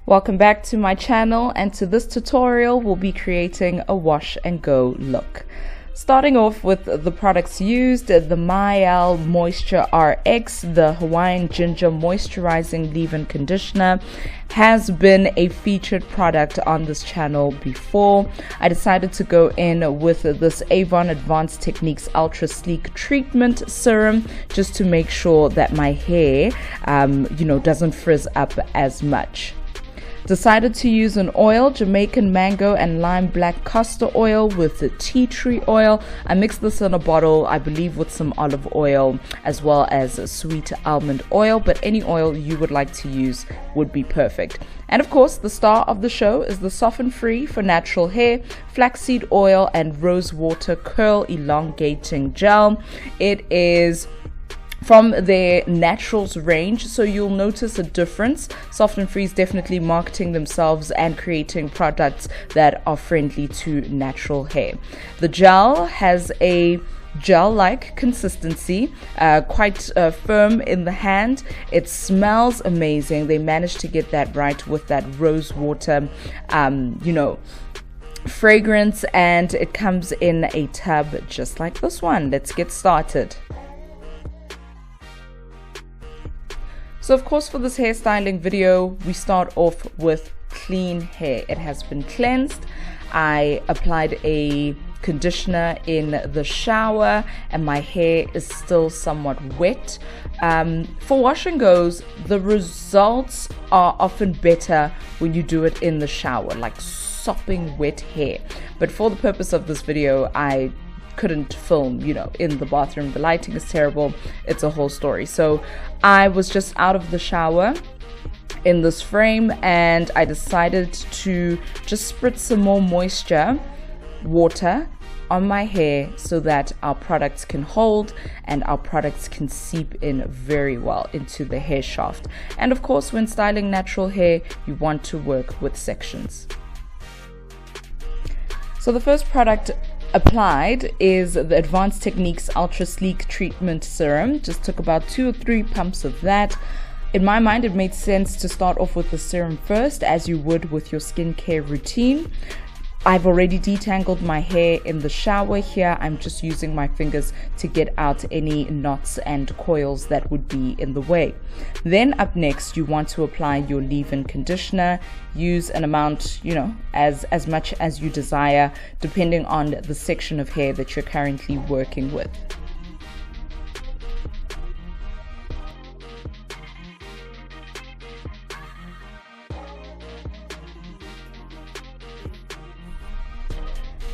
Welcome back to my channel, and to this tutorial we'll be creating a wash and go look. Starting off with the products used, the Mielle Moisture RX, the Hawaiian Ginger Moisturizing Leave-In Conditioner, has been a featured product on this channel before. I decided to go in with this Avon Advanced Techniques Ultra Sleek Treatment Serum just to make sure that my hair, doesn't frizz up as much. Decided to use an oil, Jamaican mango and lime black castor oil with the tea tree oil. I mixed this in a bottle, I believe, with some olive oil as well as sweet almond oil, but any oil you would like to use would be perfect. And of course, the star of the show is the SofnFree for natural hair, flaxseed oil and rose water curl elongating gel. It is from their naturals range, so you'll notice a difference. SofnFree is definitely marketing themselves and creating products that are friendly to natural hair. The gel has a gel-like consistency, quite firm in the hand. It smells amazing. They managed to get that right with that rose water fragrance, and it comes in a tub just like this one. Let's get started. So of course, for this hairstyling video, we start off with clean hair. It has been cleansed. I applied a conditioner in the shower and my hair is still somewhat wet. For wash and goes, the results are often better when you do it in the shower, like sopping wet hair. But for the purpose of this video, I couldn't film in the bathroom. The lighting is terrible. It's a whole story. So I was just out of the shower in this frame and I decided to just spritz some more moisture water on my hair so that our products can hold and our products can seep in very well into the hair shaft. And of course, when styling natural hair, you want to work with sections. So the first product applied is the Advanced Techniques Ultra Sleek Treatment Serum. Just took about 2 or 3 pumps of that. In my mind, it made sense to start off with the serum first, as you would with your skincare routine. I've already detangled my hair in the shower here. I'm just using my fingers to get out any knots and coils that would be in the way. Then up next, you want to apply your leave-in conditioner. Use an amount, as much as you desire, depending on the section of hair that you're currently working with.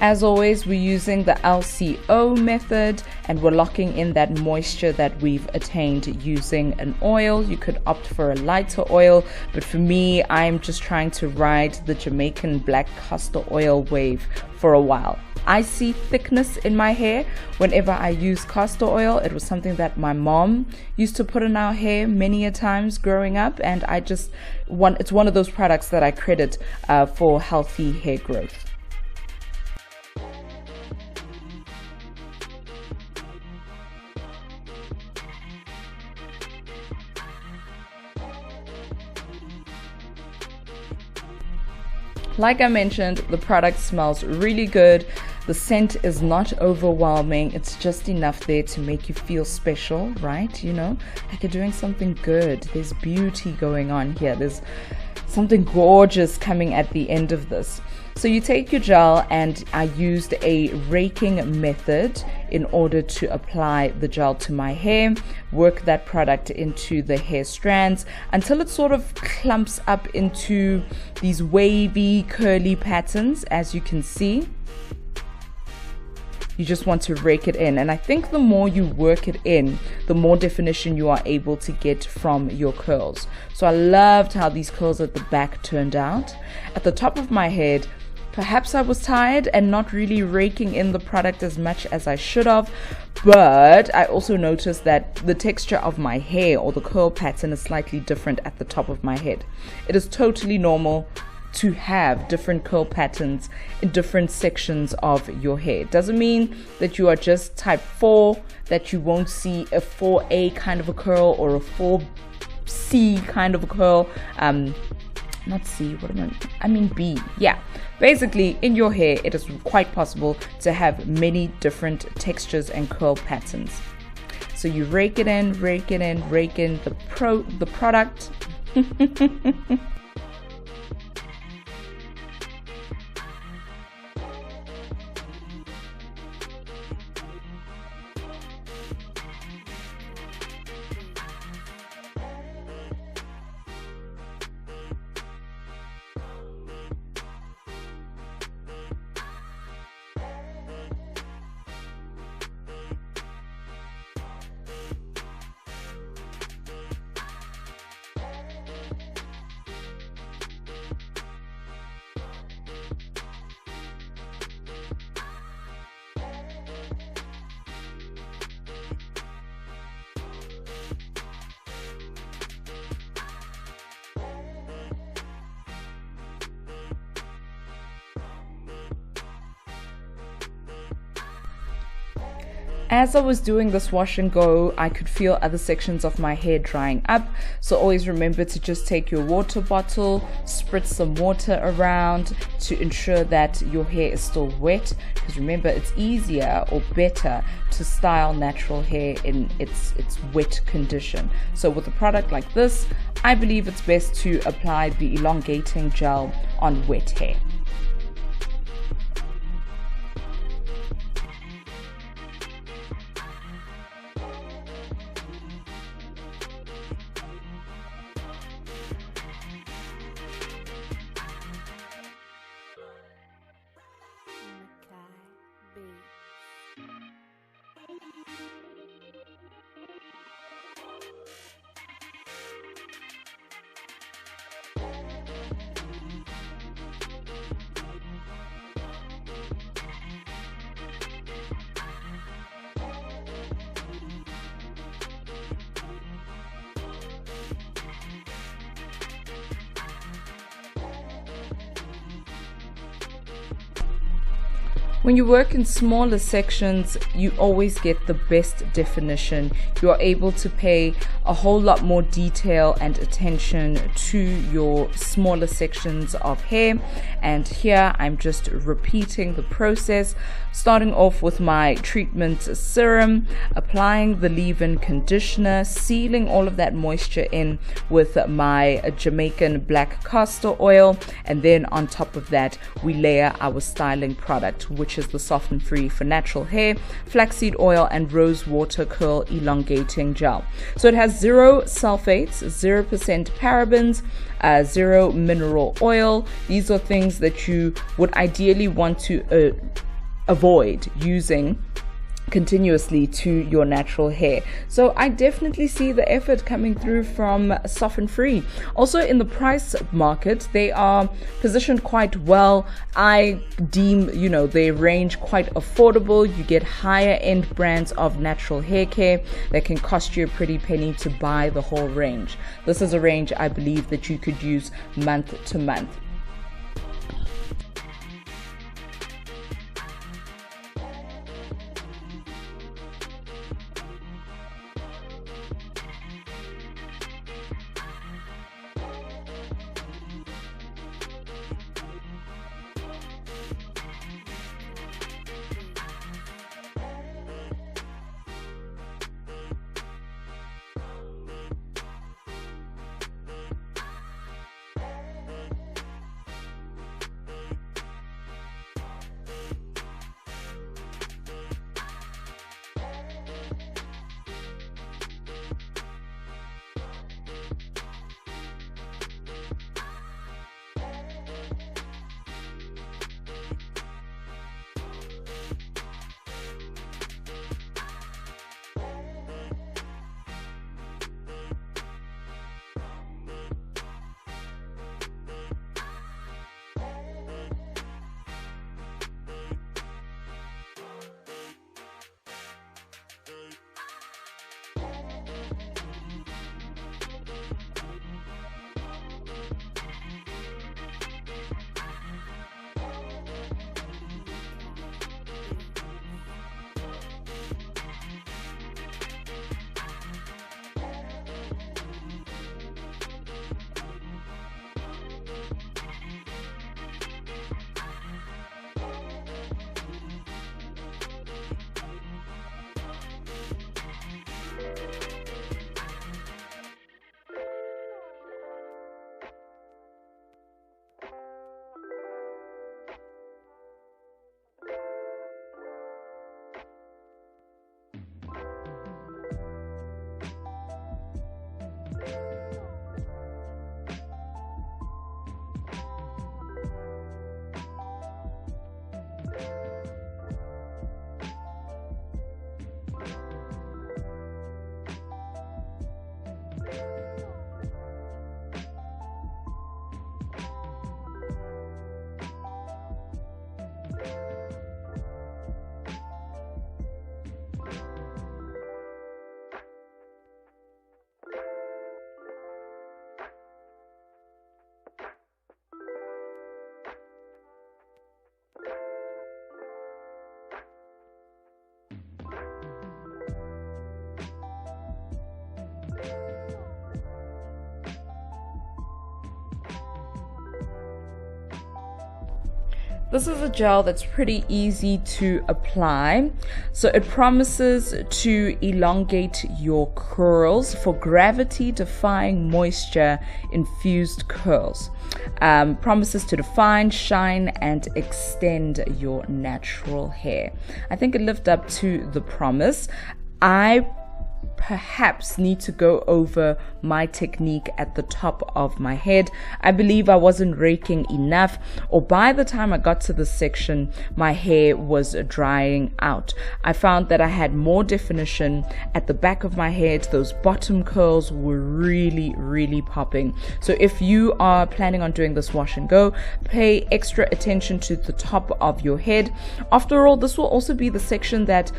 As always, we're using the LCO method and we're locking in that moisture that we've attained using an oil. You could opt for a lighter oil, but for me, I'm just trying to ride the Jamaican black castor oil wave for a while. I see thickness in my hair whenever I use castor oil. It was something that my mom used to put in our hair many a times growing up, and it's one of those products that I credit for healthy hair growth. Like I mentioned, the product smells really good. The scent is not overwhelming. It's just enough there to make you feel special, right? Like you're doing something good. There's beauty going on here. There's something gorgeous coming at the end of this. So you take your gel, and I used a raking method in order to apply the gel to my hair, work that product into the hair strands until it sort of clumps up into these wavy, curly patterns, as you can see. You just want to rake it in, and I think the more you work it in, the more definition you are able to get from your curls. So I loved how these curls at the back turned out. At the top of my head, perhaps I was tired and not really raking in the product as much as I should have, but I also noticed that the texture of my hair, or the curl pattern, is slightly different at the top of my head. It is totally normal to have different curl patterns in different sections of your hair. It doesn't mean that you are just type 4, that you won't see a 4A kind of a curl or a 4C kind of a curl. not C, what am I mean B. Yeah, basically in your hair it is quite possible to have many different textures and curl patterns. So you rake in the product. As I was doing this wash and go, I could feel other sections of my hair drying up. So always remember to just take your water bottle, spritz some water around to ensure that your hair is still wet. Because remember, it's easier or better to style natural hair in its wet condition. So with a product like this, I believe it's best to apply the elongating gel on wet hair. When you work in smaller sections, you always get the best definition. You are able to pay a whole lot more detail and attention to your smaller sections of hair. And here I'm just repeating the process, starting off with my treatment serum, applying the leave-in conditioner, sealing all of that moisture in with my Jamaican black castor oil, and then on top of that we layer our styling product, which is the SofnFree for natural hair, flaxseed oil, and rose water curl elongating gel. So it has 0 sulfates, 0% parabens, 0 mineral oil. These are things that you would ideally want to avoid using continuously to your natural hair. So I definitely see the effort coming through from SofnFree. Also in the price market, they are positioned quite well. I deem, they range quite affordable. You get higher end brands of natural hair care that can cost you a pretty penny to buy the whole range. This is a range I believe that you could use month to month. This is a gel that's pretty easy to apply. So it promises to elongate your curls for gravity-defying moisture infused curls. Promises to define, shine, and extend your natural hair. I think it lived up to the promise. I perhaps need to go over my technique at the top of my head. I believe I wasn't raking enough, or by the time I got to this section, my hair was drying out. I found that I had more definition at the back of my head. Those bottom curls were really popping. So if you are planning on doing this wash and go, pay extra attention to the top of your head. After all, this will also be the section that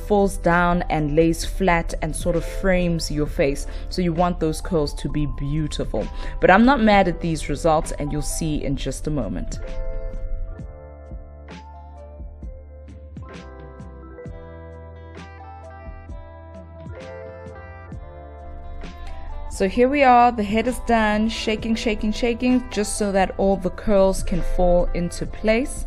falls down and lays flat and sort of frames your face, so you want those curls to be beautiful. But I'm not mad at these results, and you'll see in just a moment. So here we are, the head is done, shaking just so that all the curls can fall into place.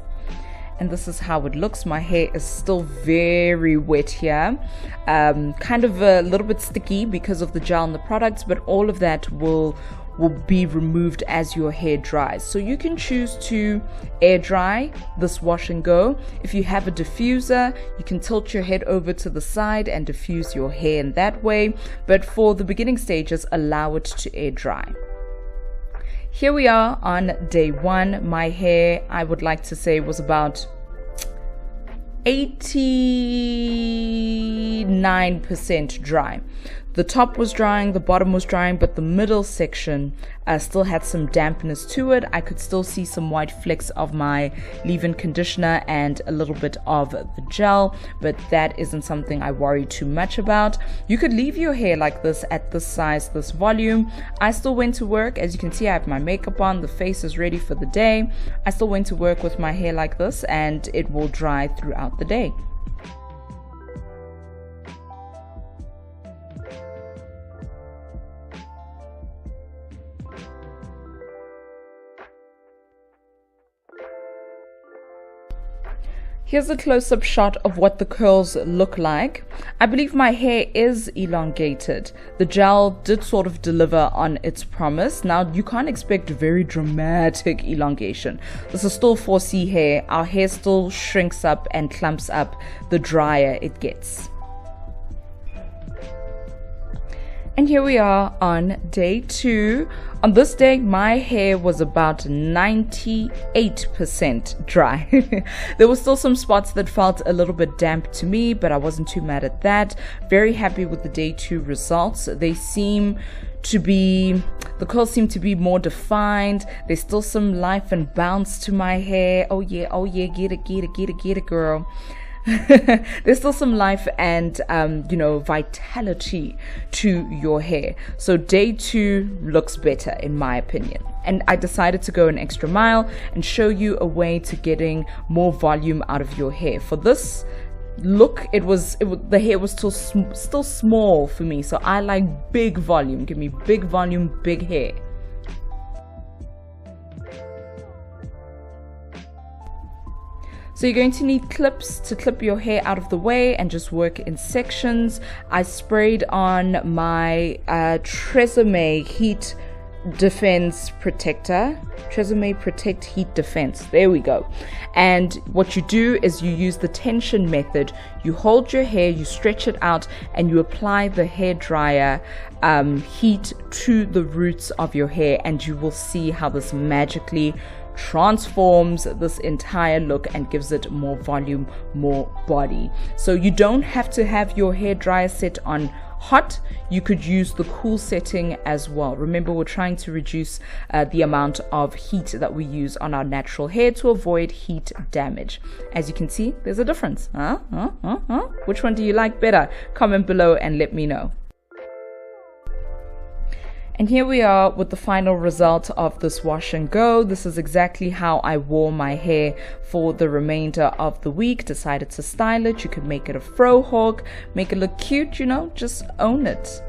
And this is how it looks. My hair is still very wet here, kind of a little bit sticky because of the gel and the products, but all of that will be removed as your hair dries. So you can choose to air dry this wash and go. If you have a diffuser, you can tilt your head over to the side and diffuse your hair in that way, but for the beginning stages, allow it to air dry. Here we are on day one. My hair, I would like to say, was about 89% dry. The top was drying, the bottom was drying, but the middle section still had some dampness to it. I could still see some white flecks of my leave-in conditioner and a little bit of the gel, but that isn't something I worry too much about. You could leave your hair like this at this size, this volume. I still went to work. As you can see, I have my makeup on, the face is ready for the day. I still went to work with my hair like this, and it will dry throughout the day. Here's a close-up shot of what the curls look like. I believe my hair is elongated. The gel did sort of deliver on its promise. Now, you can't expect very dramatic elongation. This is still 4C hair. Our hair still shrinks up and clumps up the drier it gets. And here we are on day two. On this day, my hair was about 98% dry. There were still some spots that felt a little bit damp to me, but I wasn't too mad at that. Very happy with the day two results. They seem to be, the curls seem to be more defined. There's still some life and bounce to my hair. Oh yeah, get it, girl. There's still some life and vitality to your hair. So day two looks better in my opinion, and I decided to go an extra mile and show you a way to getting more volume out of your hair. For this look, the hair was still small for me, so I like big volume. Give me big volume, big hair. So you're going to need clips to clip your hair out of the way and just work in sections. I sprayed on my Tresemme Heat Defense Protector. Tresemme Protect Heat Defense. There we go. And what you do is you use the tension method. You hold your hair, you stretch it out, and you apply the hair dryer heat to the roots of your hair, and you will see how this magically transforms this entire look and gives it more volume, more body. So you don't have to have your hair dryer set on hot. You could use the cool setting as well. Remember, we're trying to reduce the amount of heat that we use on our natural hair to avoid heat damage. As you can see, there's a difference. Which one do you like better? Comment below and let me know. And here we are with the final result of this wash and go. This is exactly how I wore my hair for the remainder of the week. Decided to style it. You could make it a fro hawk, make it look cute, just own it.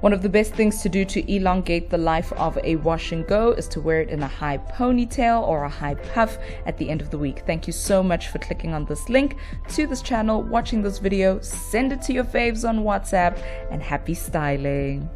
One of the best things to do to elongate the life of a wash and go is to wear it in a high ponytail or a high puff at the end of the week. Thank you so much for clicking on this link to this channel, watching this video. Send it to your faves on WhatsApp, and happy styling.